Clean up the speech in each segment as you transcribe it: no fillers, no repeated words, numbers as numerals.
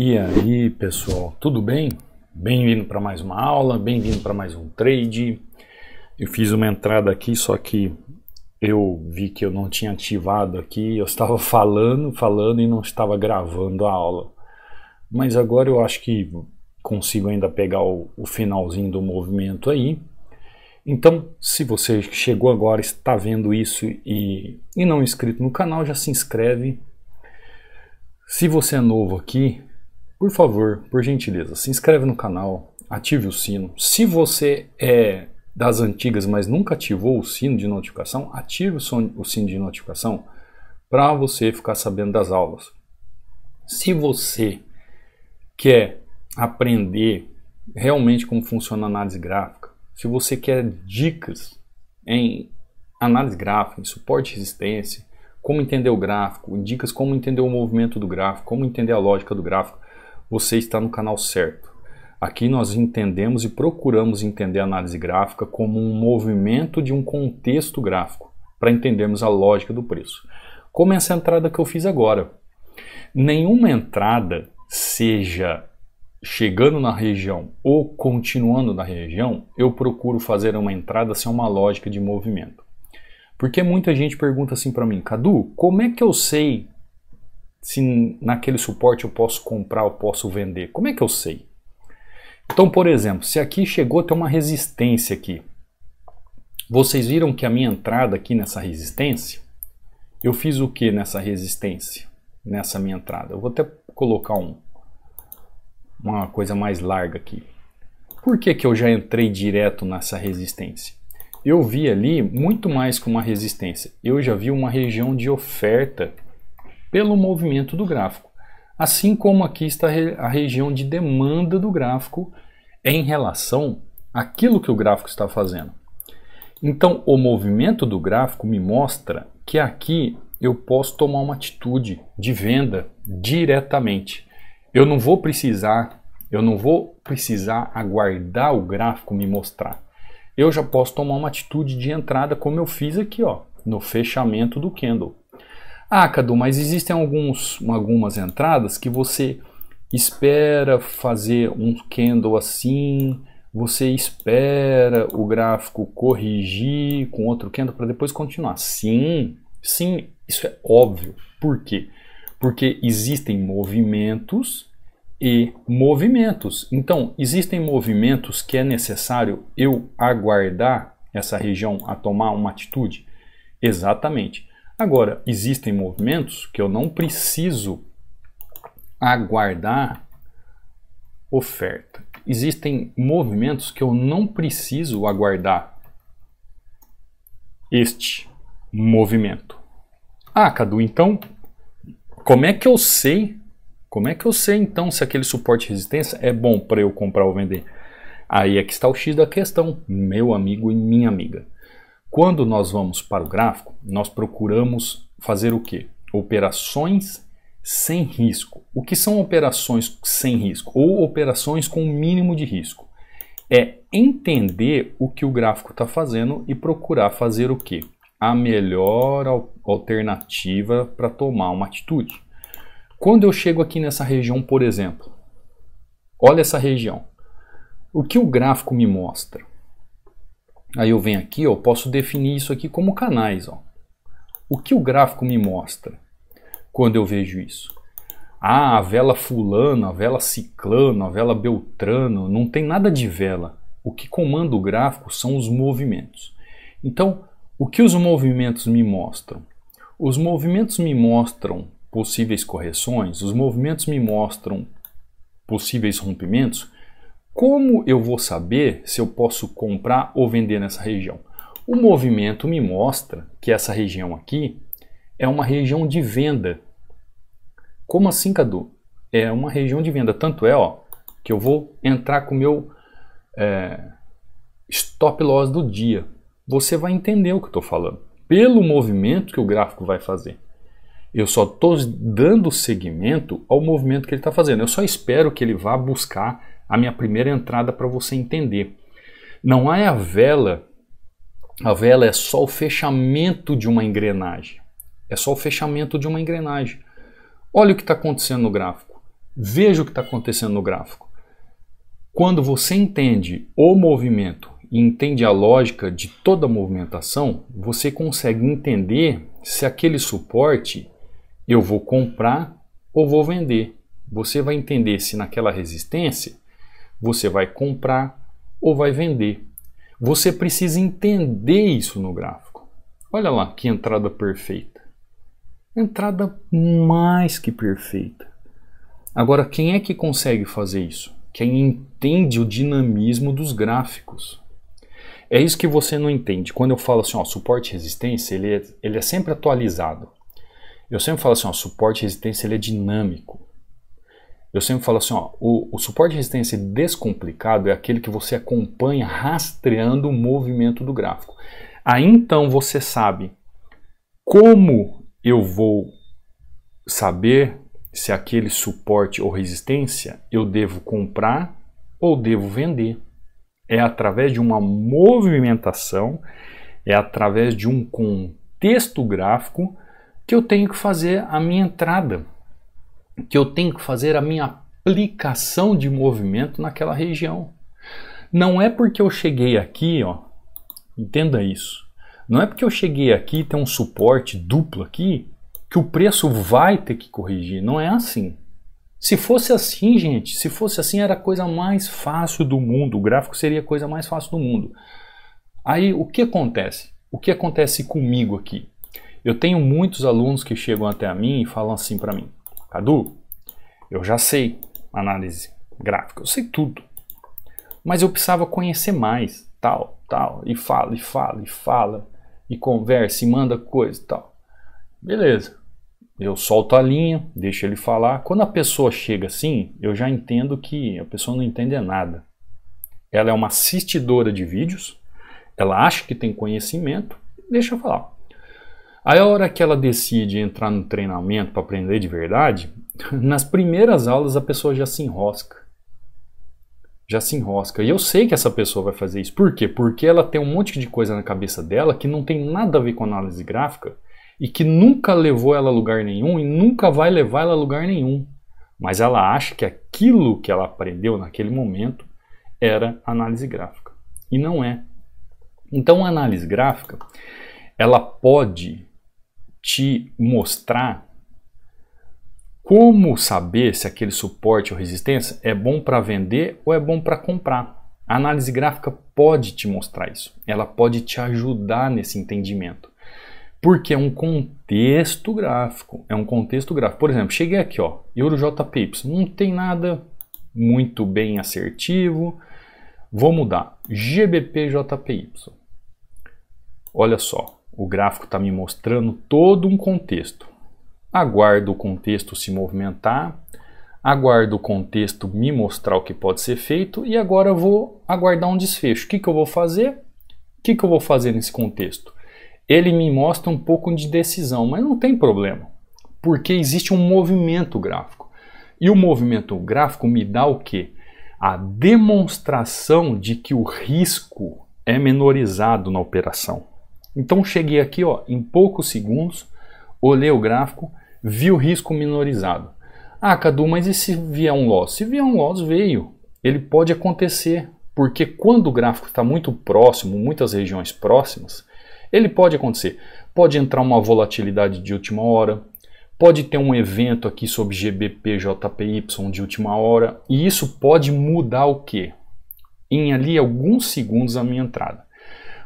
E aí, pessoal, tudo bem? Bem-vindo para mais uma aula, bem-vindo para mais um trade. Eu fiz uma entrada aqui, só que eu vi que eu não tinha ativado aqui, eu estava falando e não estava gravando a aula. Mas agora eu acho que consigo ainda pegar o finalzinho do movimento aí. Então, se você chegou agora, está vendo isso e não é inscrito no canal, já se inscreve. Se você é novo aqui, por favor, por gentileza, se inscreve no canal, ative o sino. Se você é das antigas, mas nunca ativou o sino de notificação, ative o sino de notificação para você ficar sabendo das aulas. Se você quer aprender realmente como funciona a análise gráfica, se você quer dicas em análise gráfica, em suporte e resistência, como entender o gráfico, dicas como entender o movimento do gráfico, como entender a lógica do gráfico, você está no canal certo. Aqui nós entendemos e procuramos entender a análise gráfica como um movimento de um contexto gráfico, para entendermos a lógica do preço. Como essa entrada que eu fiz agora. Nenhuma entrada, seja chegando na região ou continuando na região, eu procuro fazer uma entrada sem uma lógica de movimento. Porque muita gente pergunta assim para mim, Cadu, como é que eu sei se naquele suporte eu posso comprar ou posso vender? Como é que eu sei? Então, por exemplo, se aqui chegou a ter uma resistência aqui, vocês viram que a minha entrada aqui nessa resistência, eu fiz o que nessa resistência, nessa minha entrada? Eu vou até colocar uma coisa mais larga aqui. Por que que eu já entrei direto nessa resistência? Eu vi ali muito mais que uma resistência. Eu já vi uma região de oferta pelo movimento do gráfico. Assim como aqui está a região de demanda do gráfico em relação àquilo que o gráfico está fazendo. Então, o movimento do gráfico me mostra que aqui eu posso tomar uma atitude de venda diretamente. Eu não vou precisar aguardar o gráfico me mostrar. Eu já posso tomar uma atitude de entrada como eu fiz aqui, ó, no fechamento do candle. Ah, Cadu, mas existem algumas entradas que você espera fazer um candle assim, você espera o gráfico corrigir com outro candle para depois continuar. Sim, isso é óbvio. Por quê? Porque existem movimentos e movimentos. Então, existem movimentos que é necessário eu aguardar essa região a tomar uma atitude? Exatamente. Agora, existem movimentos que eu não preciso aguardar oferta. Existem movimentos que eu não preciso aguardar este movimento. Ah, Cadu, então, como é que eu sei? Como é que eu sei então se aquele suporte de resistência é bom para eu comprar ou vender? Aí é que está o X da questão, meu amigo e minha amiga. Quando nós vamos para o gráfico, nós procuramos fazer o quê? Operações sem risco. O que são operações sem risco? Ou operações com mínimo de risco? É entender o que o gráfico está fazendo e procurar fazer o quê? A melhor alternativa para tomar uma atitude. Quando eu chego aqui nessa região, por exemplo, olha essa região. O que o gráfico me mostra? Aí eu venho aqui, eu posso definir isso aqui como canais. Ó. O que o gráfico me mostra quando eu vejo isso? Ah, a vela fulano, a vela ciclano, a vela beltrano, não tem nada de vela. O que comanda o gráfico são os movimentos. Então, o que os movimentos me mostram? Os movimentos me mostram possíveis correções, os movimentos me mostram possíveis rompimentos. Como eu vou saber se eu posso comprar ou vender nessa região? O movimento me mostra que essa região aqui é uma região de venda. Como assim, Cadu? É uma região de venda. Tanto é que eu vou entrar com o meu stop loss do dia. Você vai entender o que eu estou falando. Pelo movimento que o gráfico vai fazer. Eu só estou dando seguimento ao movimento que ele está fazendo. Eu só espero que ele vá buscar a minha primeira entrada para você entender. Não é a vela é só o fechamento de uma engrenagem. É só o fechamento de uma engrenagem. Olha o que está acontecendo no gráfico. Veja o que está acontecendo no gráfico. Quando você entende o movimento e entende a lógica de toda a movimentação, você consegue entender se aquele suporte eu vou comprar ou vou vender. Você vai entender se naquela resistência você vai comprar ou vai vender. Você precisa entender isso no gráfico. Olha lá que entrada perfeita. Entrada mais que perfeita. Agora, quem é que consegue fazer isso? Quem entende o dinamismo dos gráficos. É isso que você não entende. Quando eu falo assim, ó, suporte e resistência, ele é sempre atualizado. Eu sempre falo assim, ó, suporte e resistência ele é dinâmico. Eu sempre falo assim, ó, o suporte e resistência descomplicado é aquele que você acompanha rastreando o movimento do gráfico. Aí então você sabe como eu vou saber se aquele suporte ou resistência eu devo comprar ou devo vender. É através de uma movimentação, é através de um contexto gráfico que eu tenho que fazer a minha entrada, que eu tenho que fazer a minha aplicação de movimento naquela região. Não é porque eu cheguei aqui, ó, entenda isso, não é porque eu cheguei aqui e tem um suporte duplo aqui, que o preço vai ter que corrigir. Não é assim. Se fosse assim, gente, se fosse assim era a coisa mais fácil do mundo, o gráfico seria a coisa mais fácil do mundo. Aí o que acontece? O que acontece comigo aqui? Eu tenho muitos alunos que chegam até mim e falam assim para mim: Cadu, eu já sei análise gráfica, eu sei tudo, mas eu precisava conhecer mais, tal, e fala, e conversa, e manda coisa, tal. Beleza. Eu solto a linha, deixo ele falar. Quando a pessoa chega assim, eu já entendo que a pessoa não entende nada. Ela é uma assistidora de vídeos, ela acha que tem conhecimento, deixa eu falar. Aí a hora que ela decide entrar no treinamento para aprender de verdade, nas primeiras aulas a pessoa já se enrosca. Já se enrosca. E eu sei que essa pessoa vai fazer isso. Por quê? Porque ela tem um monte de coisa na cabeça dela que não tem nada a ver com análise gráfica, e que nunca levou ela a lugar nenhum e nunca vai levar ela a lugar nenhum. Mas ela acha que aquilo que ela aprendeu naquele momento era análise gráfica. E não é. Então a análise gráfica, ela pode te mostrar como saber se aquele suporte ou resistência é bom para vender ou é bom para comprar. A análise gráfica pode te mostrar isso. Ela pode te ajudar nesse entendimento. Porque é um contexto gráfico. É um contexto gráfico. Por exemplo, cheguei aqui, ó, EuroJPY. Não tem nada muito bem assertivo. Vou mudar. GBPJPY. Olha só, o gráfico está me mostrando todo um contexto. Aguardo o contexto se movimentar. Aguardo o contexto me mostrar o que pode ser feito. E agora eu vou aguardar um desfecho. O que eu vou fazer? O que eu vou fazer nesse contexto? Ele me mostra um pouco de decisão, mas não tem problema, porque existe um movimento gráfico. E o movimento gráfico me dá o quê? A demonstração de que o risco é menorizado na operação. Então cheguei aqui, ó, em poucos segundos, olhei o gráfico, vi o risco menorizado. Ah, Cadu, mas e se vier um loss? Se vier um loss, veio. Ele pode acontecer, porque quando o gráfico está muito próximo, muitas regiões próximas, ele pode acontecer. Pode entrar uma volatilidade de última hora, pode ter um evento aqui sobre GBPJPY de última hora, e isso pode mudar o quê? Em ali alguns segundos a minha entrada.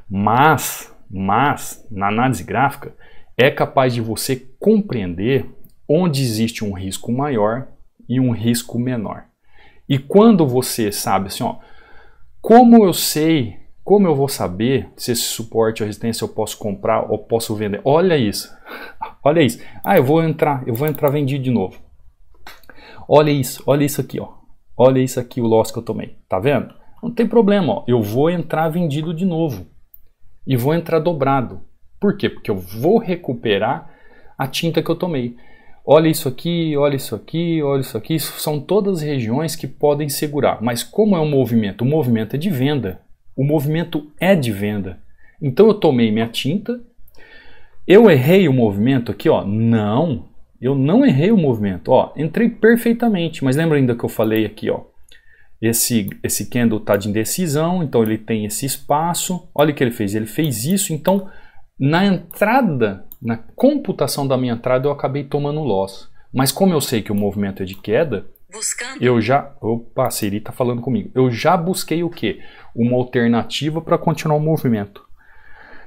Mas na análise gráfica é capaz de você compreender onde existe um risco maior e um risco menor. E quando você sabe assim, ó, como eu vou saber se esse suporte ou resistência eu posso comprar ou posso vender? Olha isso. Olha isso. Ah, eu vou entrar vendido de novo. Olha isso aqui, ó. Olha isso aqui, o loss que eu tomei. Tá vendo? Não tem problema, ó. Eu vou entrar vendido de novo. E vou entrar dobrado. Por quê? Porque eu vou recuperar a tinta que eu tomei. Olha isso aqui, olha isso aqui, olha isso aqui. Isso são todas regiões que podem segurar. Mas como é um movimento? O movimento é de venda. O movimento é de venda. Então eu tomei minha tinta. Eu errei o movimento aqui, ó? Não. Eu não errei o movimento. Ó, entrei perfeitamente, mas lembra ainda que eu falei aqui, ó. Esse candle está de indecisão, então ele tem esse espaço. Olha o que ele fez. Ele fez isso, então na entrada, na computação da minha entrada, eu acabei tomando loss. Mas como eu sei que o movimento é de queda, eu já... Opa, a Siri está falando comigo. Eu já busquei o quê? Uma alternativa para continuar o movimento.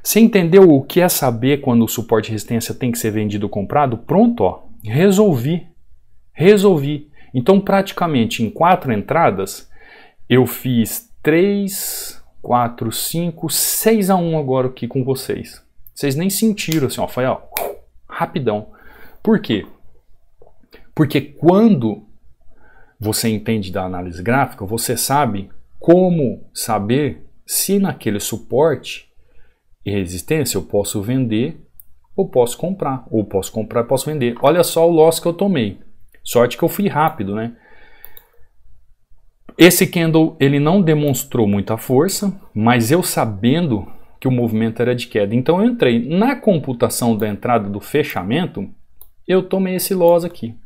Você entendeu o que é saber quando o suporte e resistência tem que ser vendido ou comprado? Pronto, ó. Resolvi. Então, praticamente em 4 entradas, eu fiz 3, 4, 5, 6 a 1 agora aqui com vocês. Vocês nem sentiram assim, ó, foi ó, rapidão. Por quê? Porque quando você entende da análise gráfica, você sabe como saber se naquele suporte e resistência eu posso vender ou posso comprar. Ou posso comprar e posso vender. Olha só o loss que eu tomei. Sorte que eu fui rápido, né? Esse candle, ele não demonstrou muita força, mas eu sabendo que o movimento era de queda. Então eu entrei na computação da entrada do fechamento, eu tomei esse loss aqui.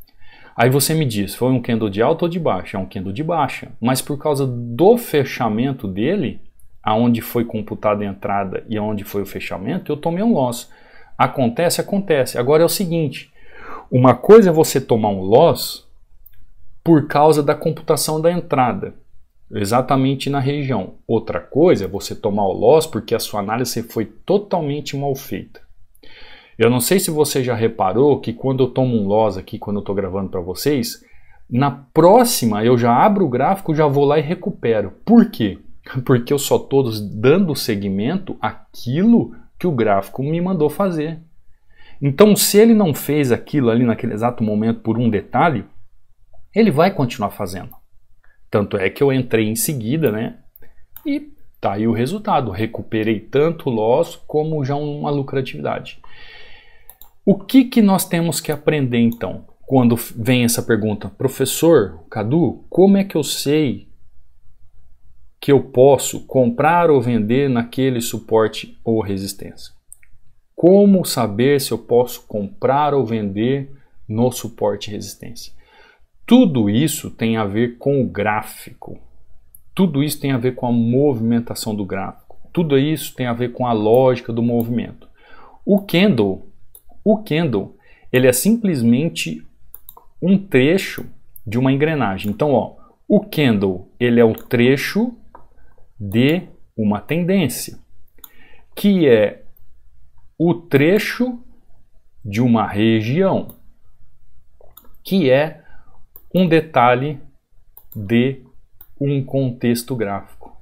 Aí você me diz, foi um candle de alta ou de baixa? É um candle de baixa. Mas por causa do fechamento dele, aonde foi computada a entrada e aonde foi o fechamento, eu tomei um loss. Acontece, acontece. Agora é o seguinte, uma coisa é você tomar um loss por causa da computação da entrada, exatamente na região. Outra coisa é você tomar o loss porque a sua análise foi totalmente mal feita. Eu não sei se você já reparou que quando eu tomo um loss aqui, quando eu estou gravando para vocês, na próxima eu já abro o gráfico, já vou lá e recupero. Por quê? Porque eu só estou dando seguimento àquilo que o gráfico me mandou fazer. Então, se ele não fez aquilo ali naquele exato momento por um detalhe, ele vai continuar fazendo. Tanto é que eu entrei em seguida, né? E tá aí o resultado. Recuperei tanto o loss como já uma lucratividade. O que nós temos que aprender então? Quando vem essa pergunta, professor Cadu, como é que eu sei que eu posso comprar ou vender naquele suporte ou resistência? Como saber se eu posso comprar ou vender no suporte e resistência? Tudo isso tem a ver com o gráfico. Tudo isso tem a ver com a movimentação do gráfico. Tudo isso tem a ver com a lógica do movimento. O candle, ele é simplesmente um trecho de uma engrenagem. Então, ó, o candle, ele é o trecho de uma tendência, que é o trecho de uma região, que é um detalhe de um contexto gráfico.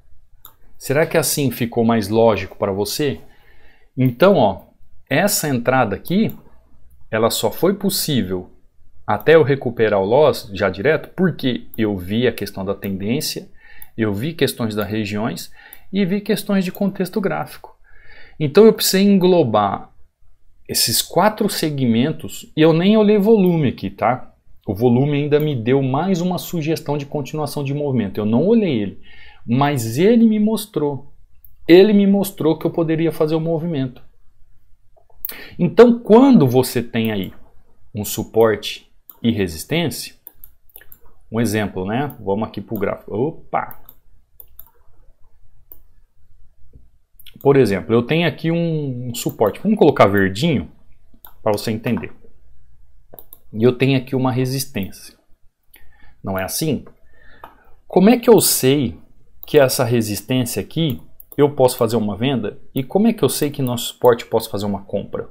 Será que assim ficou mais lógico para você? Então, ó, essa entrada aqui, ela só foi possível até eu recuperar o loss já direto, porque eu vi a questão da tendência, eu vi questões das regiões e vi questões de contexto gráfico. Então eu precisei englobar esses 4 segmentos e eu nem olhei volume aqui, tá? O volume ainda me deu mais uma sugestão de continuação de movimento. Eu não olhei ele, mas ele me mostrou. Ele me mostrou que eu poderia fazer o movimento. Então, quando você tem aí um suporte e resistência, um exemplo, né? Vamos aqui para o gráfico. Opa! Por exemplo, eu tenho aqui um suporte. Vamos colocar verdinho para você entender. E eu tenho aqui uma resistência. Não é assim? Como é que eu sei que essa resistência aqui eu posso fazer uma venda? E como é que eu sei que no suporte eu posso fazer uma compra?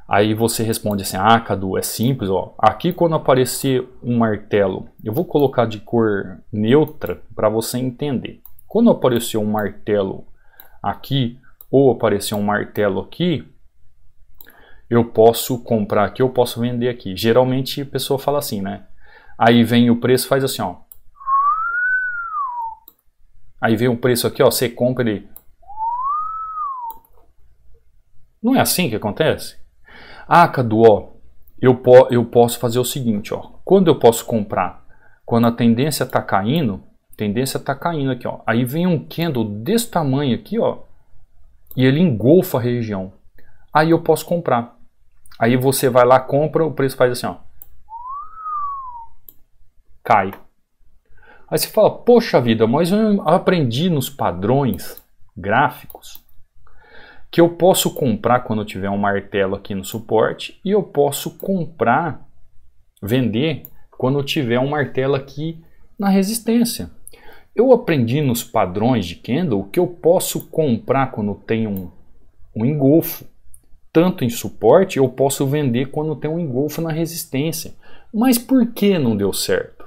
Aí você responde assim, ah, Cadu, é simples, ó. Aqui quando aparecer um martelo, eu vou colocar de cor neutra para você entender. Quando aparecer um martelo aqui ou aparecer um martelo aqui, eu posso comprar aqui, eu posso vender aqui. Geralmente a pessoa fala assim, né? Aí vem o preço, faz assim, ó. Aí vem o preço aqui, ó, você compra ele. Não é assim que acontece? Ah, Cadu, ó, eu posso fazer o seguinte, ó. Quando eu posso comprar? Quando a tendência tá caindo aqui, ó. Aí vem um candle desse tamanho aqui, ó, e ele engolfa a região. Aí eu posso comprar. Aí você vai lá, compra, o preço faz assim, ó. Cai. Aí você fala, poxa vida, mas eu aprendi nos padrões gráficos que eu posso comprar quando eu tiver um martelo aqui no suporte e eu posso comprar, vender quando eu tiver um martelo aqui na resistência. Eu aprendi nos padrões de candle que eu posso comprar quando tem um engolfo, tanto em suporte, eu posso vender quando tem um engolfo na resistência. Mas por que não deu certo?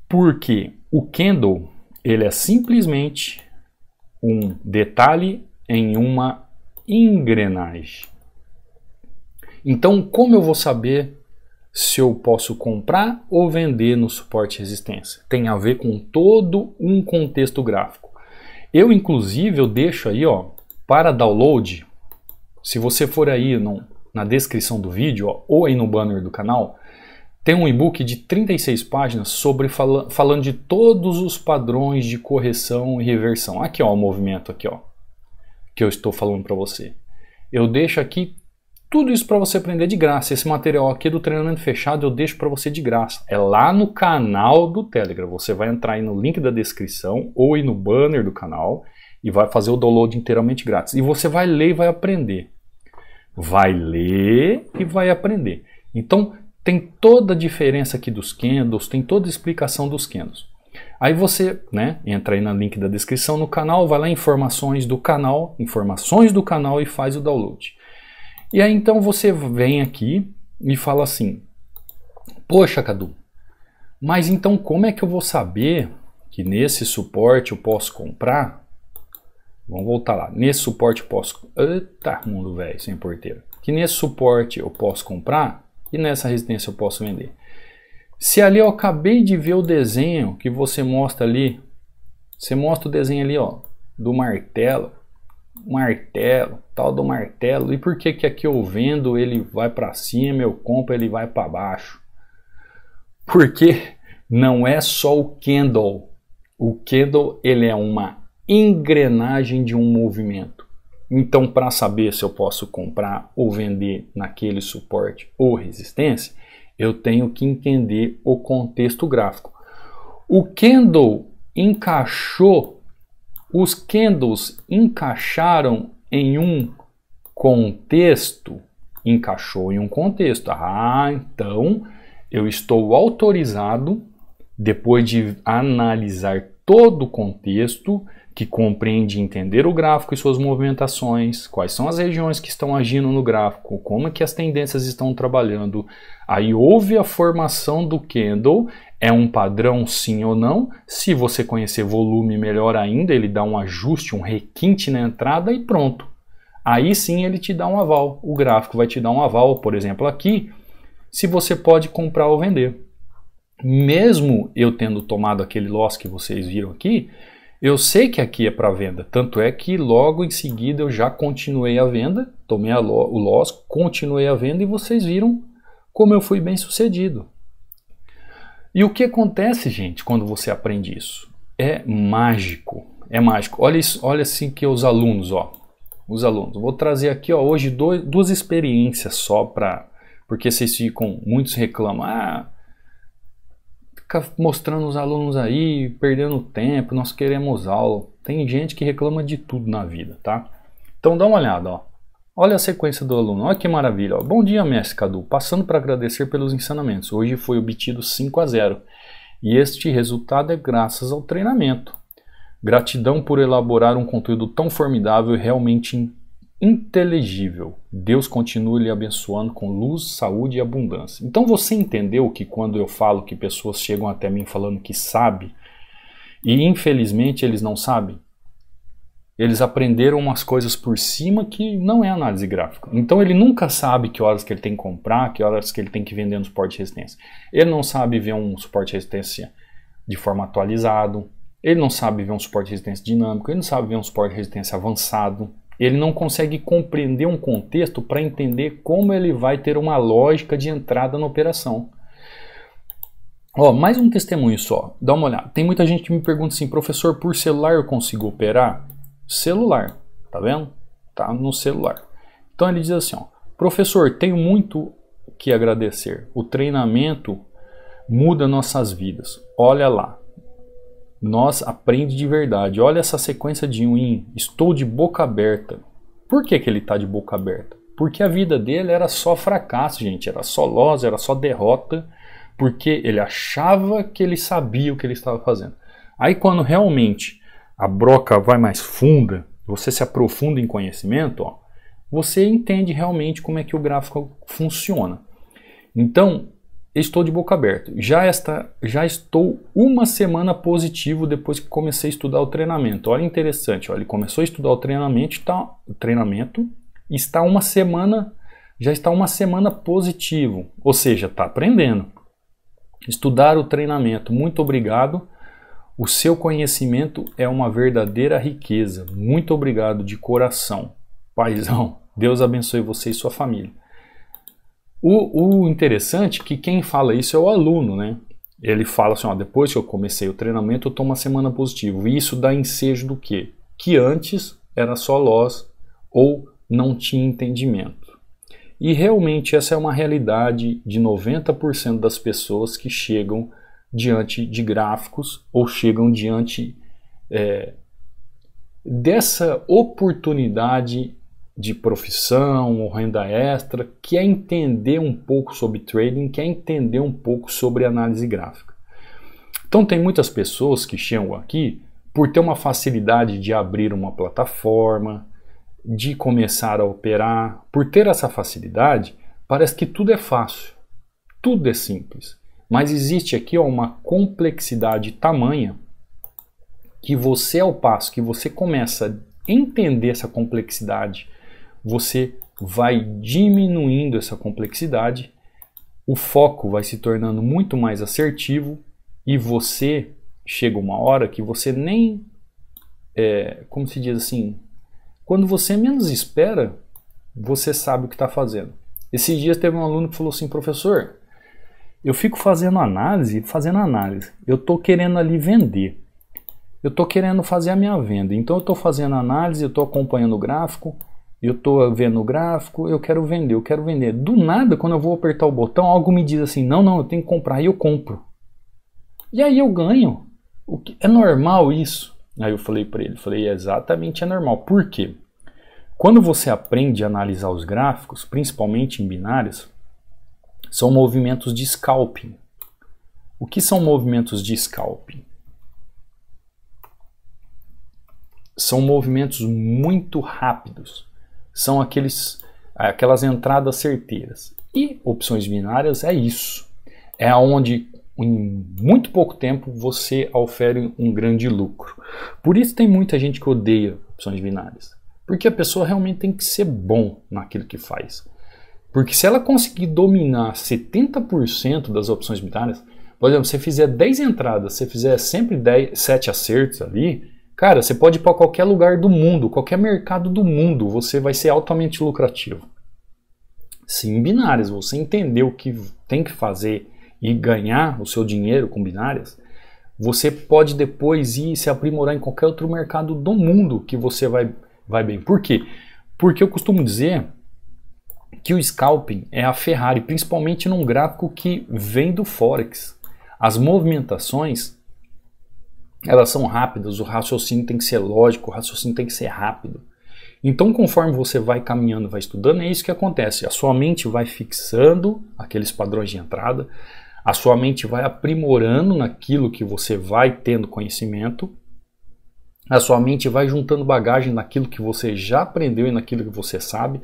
Porque o candle, ele é simplesmente um detalhe em uma engrenagem. Então, como eu vou saber se eu posso comprar ou vender no suporte e resistência? Tem a ver com todo um contexto gráfico. Eu, inclusive, eu deixo aí, ó, para download, se você for aí na descrição do vídeo, ó, ou aí no banner do canal, tem um e-book de 36 páginas sobre falando de todos os padrões de correção e reversão. Aqui, ó, o movimento aqui, ó, que eu estou falando para você. Eu deixo aqui tudo isso para você aprender de graça. Esse material aqui do treinamento fechado eu deixo para você de graça. É lá no canal do Telegram. Você vai entrar aí no link da descrição ou aí no banner do canal e vai fazer o download inteiramente grátis. E você vai ler e vai aprender. Vai ler e vai aprender. Então, tem toda a diferença aqui dos candles, tem toda a explicação dos candles. Aí você, né, entra aí no link da descrição no canal, vai lá em informações do canal e faz o download. E aí então você vem aqui e fala assim, poxa Cadu, mas então como é que eu vou saber que nesse suporte eu posso comprar? Vamos voltar lá, nesse suporte eu posso... Eita, mundo velho, sem porteira. Que nesse suporte eu posso comprar e nessa resistência eu posso vender. Se ali eu acabei de ver o desenho que você mostra ali, você mostra o desenho ali, ó, do martelo, tal do martelo, e por que que aqui eu vendo ele vai para cima, eu compro ele vai para baixo? Porque não é só o candle. O candle ele é uma engrenagem de um movimento. Então, para saber se eu posso comprar ou vender naquele suporte ou resistência, eu tenho que entender o contexto gráfico. O candle encaixou, os candles encaixaram em um contexto, encaixou em um contexto. Ah, então eu estou autorizado, depois de analisar todo o contexto, que compreende entender o gráfico e suas movimentações, quais são as regiões que estão agindo no gráfico, como é que as tendências estão trabalhando. Aí houve a formação do candle, é um padrão sim ou não. Se você conhecer volume, melhor ainda, ele dá um ajuste, um requinte na entrada e pronto. Aí sim ele te dá um aval, o gráfico vai te dar um aval, por exemplo aqui, se você pode comprar ou vender. Mesmo eu tendo tomado aquele loss que vocês viram aqui, eu sei que aqui é para venda, tanto é que logo em seguida eu já continuei a venda, tomei o loss, continuei a venda e vocês viram como eu fui bem sucedido. E o que acontece, gente, quando você aprende isso? É mágico, é mágico. Olha isso, olha assim que os alunos, ó, vou trazer aqui, ó, hoje duas experiências só porque vocês ficam, muitos reclamam, fica mostrando os alunos aí, perdendo tempo, nós queremos aula. Tem gente que reclama de tudo na vida, tá? Então dá uma olhada, ó. Olha a sequência do aluno, olha que maravilha. Ó. Bom dia, mestre Cadu. Passando para agradecer pelos ensinamentos. Hoje foi obtido 5-0. E este resultado é graças ao treinamento. Gratidão por elaborar um conteúdo tão formidável e realmente inteligível. Deus continue lhe abençoando com luz, saúde e abundância. Então você entendeu que quando eu falo que pessoas chegam até mim falando que sabe, e infelizmente eles não sabem? Eles aprenderam umas coisas por cima que não é análise gráfica. Então ele nunca sabe que horas que ele tem que comprar, que horas que ele tem que vender no suporte de resistência. Ele não sabe ver um suporte de resistência de forma atualizado. Ele não sabe ver um suporte de resistência dinâmico. Ele não sabe ver um suporte de resistência avançado. Ele não consegue compreender um contexto para entender como ele vai ter uma lógica de entrada na operação. Ó, mais um testemunho só. Dá uma olhada. Tem muita gente que me pergunta assim, professor, por celular eu consigo operar? Celular, tá vendo? Tá no celular. Então ele diz assim, ó, Professor, tenho muito que agradecer. O treinamento muda nossas vidas. Olha lá. Nós aprende de verdade. Olha essa sequência de win. Estou de boca aberta. Por que ele está de boca aberta? Porque a vida dele era só fracasso, gente. Era só loss, era só derrota. Porque ele achava que ele sabia o que ele estava fazendo. Aí quando realmente a broca vai mais funda, você se aprofunda em conhecimento, ó, você entende realmente como é que o gráfico funciona. Então, estou de boca aberta. Já estou uma semana positivo depois que comecei a estudar o treinamento. Olha interessante, ó, ele começou a estudar o treinamento, já está uma semana positivo, ou seja, está aprendendo. Estudar o treinamento, muito obrigado. O seu conhecimento é uma verdadeira riqueza. Muito obrigado de coração. Paizão, Deus abençoe você e sua família. O interessante é que quem fala isso é o aluno, né? Ele fala assim, ó, depois que eu comecei o treinamento, eu estou uma semana positivo. E isso dá ensejo do quê? Que antes era só loss ou não tinha entendimento. E realmente essa é uma realidade de 90% das pessoas que chegam diante de gráficos ou chegam diante dessa oportunidade de profissão ou renda extra, que é entender um pouco sobre trading, que é entender um pouco sobre análise gráfica. Então tem muitas pessoas que chegam aqui por ter uma facilidade de abrir uma plataforma, de começar a operar. Por ter essa facilidade, parece que tudo é fácil, tudo é simples. Mas existe aqui uma complexidade tamanha que você, ao passo que você começa a entender essa complexidade, você vai diminuindo essa complexidade, o foco vai se tornando muito mais assertivo e você chega uma hora que você nem, como se diz assim, quando você menos espera, você sabe o que está fazendo. Esses dias teve um aluno que falou assim, professor, eu fico fazendo análise, eu estou querendo ali vender, eu estou querendo fazer a minha venda, então eu estou fazendo análise, eu estou acompanhando o gráfico, eu estou vendo o gráfico, eu quero vender. Do nada, quando eu vou apertar o botão, algo me diz assim, não, eu tenho que comprar, e eu compro. E aí eu ganho. É normal isso? Aí eu falei para ele, exatamente é normal. Por quê? Quando você aprende a analisar os gráficos, principalmente em binários, são movimentos de scalping. O que são movimentos de scalping? São movimentos muito rápidos. São aquelas entradas certeiras. E opções binárias é isso. É onde em muito pouco tempo você ofere um grande lucro. Por isso tem muita gente que odeia opções binárias. Porque a pessoa realmente tem que ser bom naquilo que faz. Porque se ela conseguir dominar 70% das opções binárias, por exemplo, se você fizer 10 entradas, se você fizer sempre 7 acertos ali, cara, você pode ir para qualquer lugar do mundo, qualquer mercado do mundo, você vai ser altamente lucrativo. Se em binárias você entender o que tem que fazer e ganhar o seu dinheiro com binárias, você pode depois ir se aprimorar em qualquer outro mercado do mundo que você vai bem. Por quê? Porque eu costumo dizer que o scalping é a Ferrari, principalmente num gráfico que vem do Forex. As movimentações, elas são rápidas, o raciocínio tem que ser lógico, o raciocínio tem que ser rápido. Então, conforme você vai caminhando, vai estudando, é isso que acontece. A sua mente vai fixando aqueles padrões de entrada, a sua mente vai aprimorando naquilo que você vai tendo conhecimento, a sua mente vai juntando bagagem naquilo que você já aprendeu e naquilo que você sabe.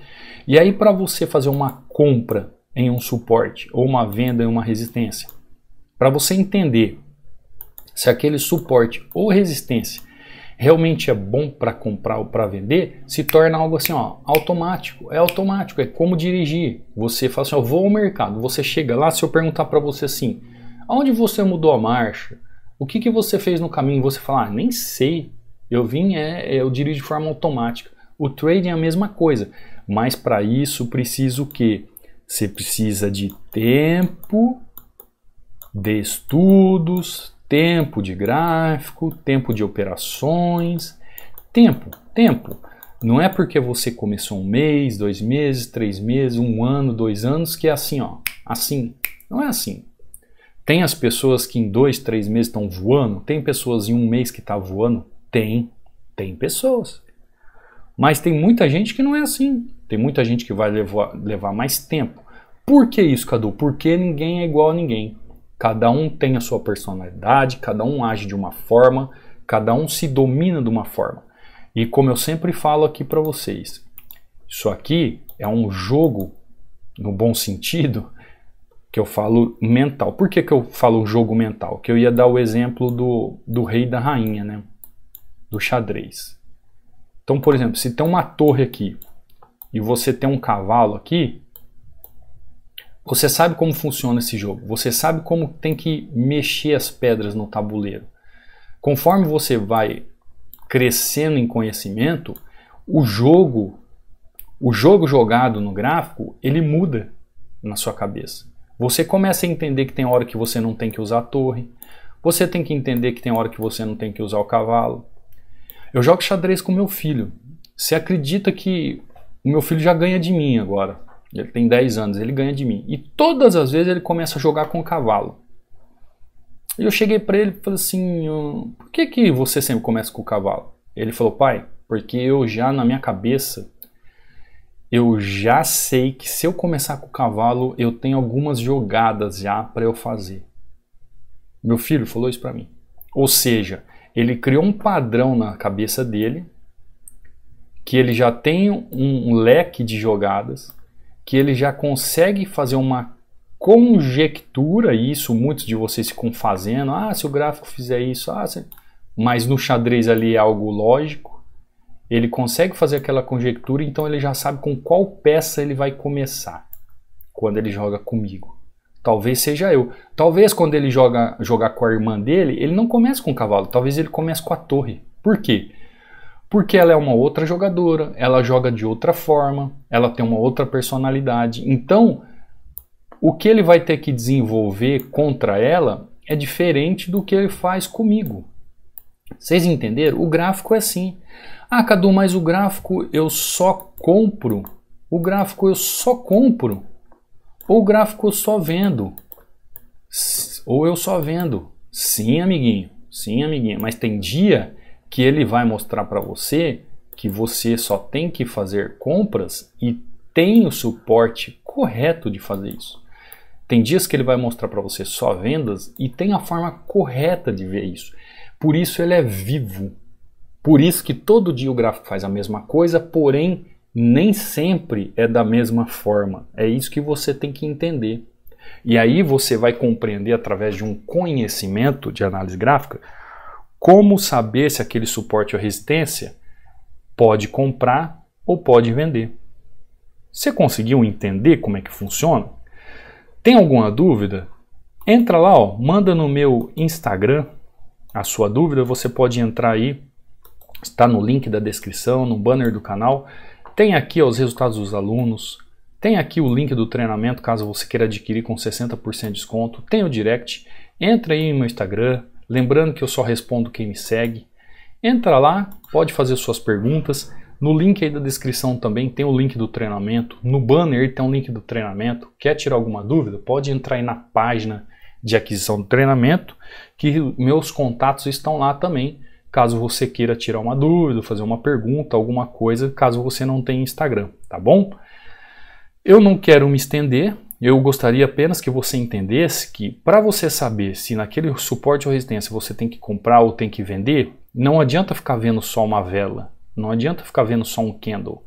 E aí, para você fazer uma compra em um suporte ou uma venda em uma resistência, para você entender se aquele suporte ou resistência realmente é bom para comprar ou para vender, se torna algo assim, ó, automático. É automático, é como dirigir. Você fala assim, eu vou ao mercado, você chega lá, se eu perguntar para você assim, aonde você mudou a marcha? O que você fez no caminho? Você fala, nem sei. Eu dirijo de forma automática. O trading é a mesma coisa, mas para isso precisa o quê? Você precisa de tempo, de estudos, tempo de gráfico, tempo de operações, tempo. Não é porque você começou 1 mês, 2 meses, 3 meses, 1 ano, 2 anos que é assim, ó. Assim. Não é assim. Tem as pessoas que em 2, 3 meses estão voando. Tem pessoas em 1 mês que estão voando. Tem pessoas. Mas tem muita gente que não é assim. Tem muita gente que vai levar mais tempo. Por que isso, Cadu? Porque ninguém é igual a ninguém. Cada um tem a sua personalidade, cada um age de uma forma, cada um se domina de uma forma. E como eu sempre falo aqui para vocês, isso aqui é um jogo, no bom sentido, que eu falo mental. Por que eu falo jogo mental? Que eu ia dar o exemplo do rei e da rainha, né? Do xadrez. Então, por exemplo, se tem uma torre aqui e você tem um cavalo aqui, você sabe como funciona esse jogo. Você sabe como tem que mexer as pedras no tabuleiro. Conforme você vai crescendo em conhecimento, o jogo jogado no gráfico, ele muda na sua cabeça. Você começa a entender que tem hora que você não tem que usar a torre. Você tem que entender que tem hora que você não tem que usar o cavalo. Eu jogo xadrez com meu filho. Você acredita que o meu filho já ganha de mim agora? Ele tem 10 anos, ele ganha de mim. E todas as vezes ele começa a jogar com o cavalo. E eu cheguei para ele e falei assim, por que você sempre começa com o cavalo? Ele falou, pai, porque eu já na minha cabeça, eu já sei que se eu começar com o cavalo, eu tenho algumas jogadas já para eu fazer. Meu filho falou isso para mim. Ou seja, ele criou um padrão na cabeça dele, que ele já tem um leque de jogadas, que ele já consegue fazer uma conjectura, e isso muitos de vocês ficam fazendo, se o gráfico fizer isso, mas no xadrez ali é algo lógico, ele consegue fazer aquela conjectura, então ele já sabe com qual peça ele vai começar, quando ele joga comigo. Talvez seja eu. Talvez quando ele jogar com a irmã dele, ele não comece com o cavalo, talvez ele comece com a torre. Por quê? Porque ela é uma outra jogadora, ela joga de outra forma, ela tem uma outra personalidade, então o que ele vai ter que desenvolver contra ela é diferente do que ele faz comigo. Vocês entenderam? O gráfico é assim. Cadu, mas o gráfico eu só compro. O gráfico eu só compro. Ou o gráfico eu só vendo. Ou eu só vendo. Sim, amiguinho. Sim, amiguinha. Mas tem dia que ele vai mostrar para você que você só tem que fazer compras e tem o suporte correto de fazer isso. Tem dias que ele vai mostrar para você só vendas e tem a forma correta de ver isso. Por isso ele é vivo. Por isso que todo dia o gráfico faz a mesma coisa, porém nem sempre é da mesma forma. É isso que você tem que entender. E aí você vai compreender através de um conhecimento de análise gráfica como saber se aquele suporte ou resistência pode comprar ou pode vender. Você conseguiu entender como é que funciona? Tem alguma dúvida? Entra lá, manda no meu Instagram a sua dúvida, você pode entrar aí, está no link da descrição, no banner do canal, tem aqui os resultados dos alunos, tem aqui o link do treinamento, caso você queira adquirir com 60% de desconto, tem o direct, entra aí no meu Instagram, lembrando que eu só respondo quem me segue, entra lá, pode fazer suas perguntas. No link aí da descrição também tem o link do treinamento. No banner tem um link do treinamento. Quer tirar alguma dúvida? Pode entrar aí na página de aquisição do treinamento, que meus contatos estão lá também. Caso você queira tirar uma dúvida, fazer uma pergunta, alguma coisa, caso você não tenha Instagram, tá bom? Eu não quero me estender. Eu gostaria apenas que você entendesse que para você saber se naquele suporte ou resistência você tem que comprar ou tem que vender, não adianta ficar vendo só uma vela. Não adianta ficar vendo só um candle.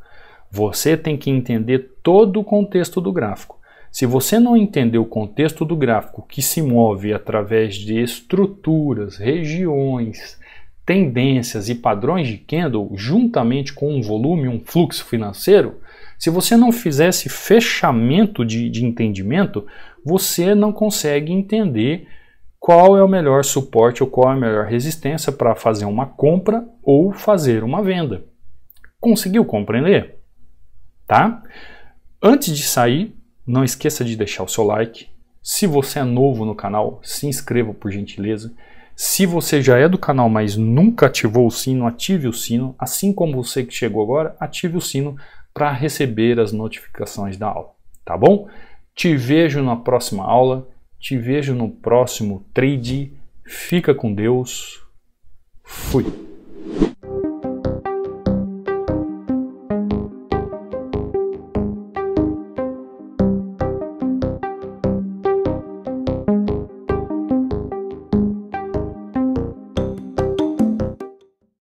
Você tem que entender todo o contexto do gráfico. Se você não entender o contexto do gráfico, que se move através de estruturas, regiões, tendências e padrões de candle, juntamente com um volume, um fluxo financeiro, se você não fizer esse fechamento de entendimento, você não consegue entender qual é o melhor suporte ou qual é a melhor resistência para fazer uma compra ou fazer uma venda. Conseguiu compreender? Tá? Antes de sair, não esqueça de deixar o seu like. Se você é novo no canal, se inscreva por gentileza. Se você já é do canal, mas nunca ativou o sino, ative o sino. Assim como você que chegou agora, ative o sino para receber as notificações da aula, tá bom? Te vejo na próxima aula, te vejo no próximo trade. Fica com Deus. Fui.